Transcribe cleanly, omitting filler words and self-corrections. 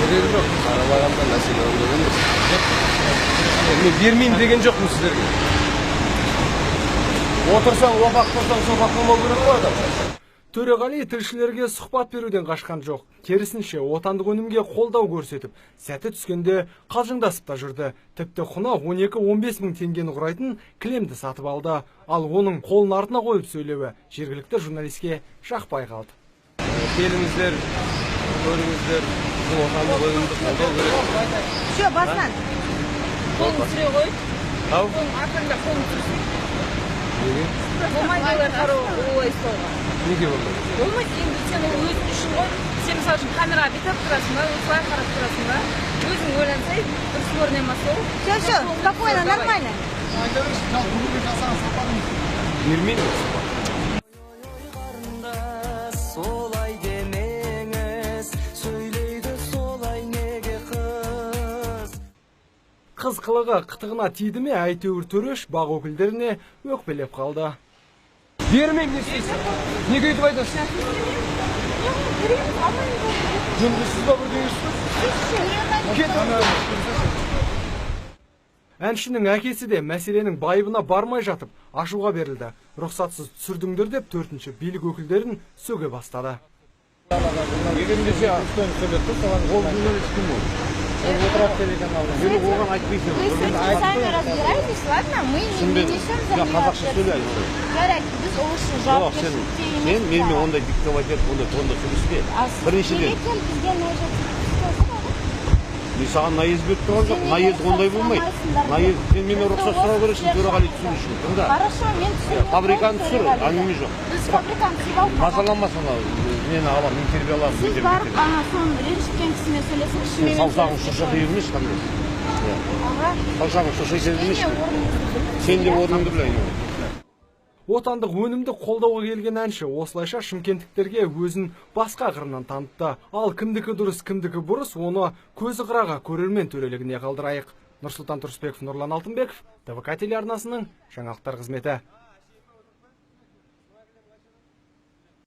Керегі жоқ. Қарабағанда мәселе ондай емес. Мен бермеймін деген жоқпын сіздерге. Отырсаң, опақ тұрсаң, сопақ болмау керек қой адам. Төреғали тілшілерге сұхбат беруден қашқан жоқ. Керісінше отандық өнімге қолдау көрсетіп, сәті түскенде қалжыңдасып та жүрді. Тіпті құны 12-15 мың теңгені құрайтын кілемді сатып алды. Ал оның қолын артына қойып сөйлеуі жергілікті журналистке жақпай қалды. Келіңіздер, көріңіздер, бұл отандық өнімді қолдау керек. Все, басынан. Қолын түсіре қой. Ау? Артында қолын түсірсің. Неге? Болмайды олай қарау олай ұстауға. Неге болмайды? Болмайды, енді сен ол өзің үшін ғой. Сен мысалы үшін камераға бүйтіп тұрасың ба, осылай қарап тұрасың ба. Өзің ойлансай, дұрыс көрінеміз ол. Все, спокойно, нормально. Бермеймін. Қыз қылығы қытығына тиді ме, әйтеуір Төреш бақ өкілдеріне өкпелеп қалды. Бермеймін, не істейсің? Неге өйтіп айтасың? Жындысыз ба бірдеңіз? Әншінің әкесі де мәселенің байыбына бармай жатып, ашуға берілді. Рұқсатсыз түсірдіңдер деп 4-ші билік өкілдерін сөге бастады. Егендесе астан сөйлетті, соған ол журналист кім ол? Отырап телеканалда. Мен оған айтпайсың. Вы с этим сами разбирайтесь, ладно? Мы не несем за него ответственность. Жарайды, біз ол үшін жауапкершілікте емес. Сен менімен ондай диктовать етіп, ондай тонда сөйлеспе. Біріншіден. Бізге наезд Мен саған наезд беріп тұрған жоқ. Наезд ондай болмайды. Наезд сен менен рұқсат сұрау керексің, Төреғали түсіру үшін. Тыңда. Хорошо, мен түсірмеймін. Фабриканы түсір, әңгіме жоқ. Біз фабриканы түсіріп алдық. Мазаламасын ал. Мені алам, интервью аламын. Сіз барып, соны ренжіткен кісімен сөйлесіңіз. Сен саусағың шошайта бермеш қандай. Саусағың шошайта бермеш. Сен де орныңды білейін. Отандық өнімді қолдауға келген әнші осылайша шымкенттіктерге өзін басқа қырынан танытты. Ал кімдікі дұрыс, кімдікі бұрыс, оны көзі қыраға көрермен төрелігіне қалдырайық. Нұрсұлтан Тұрысбеков, Нұрлан Алтынбеков, ТВК телеарнасының жаңалықтар қызметі.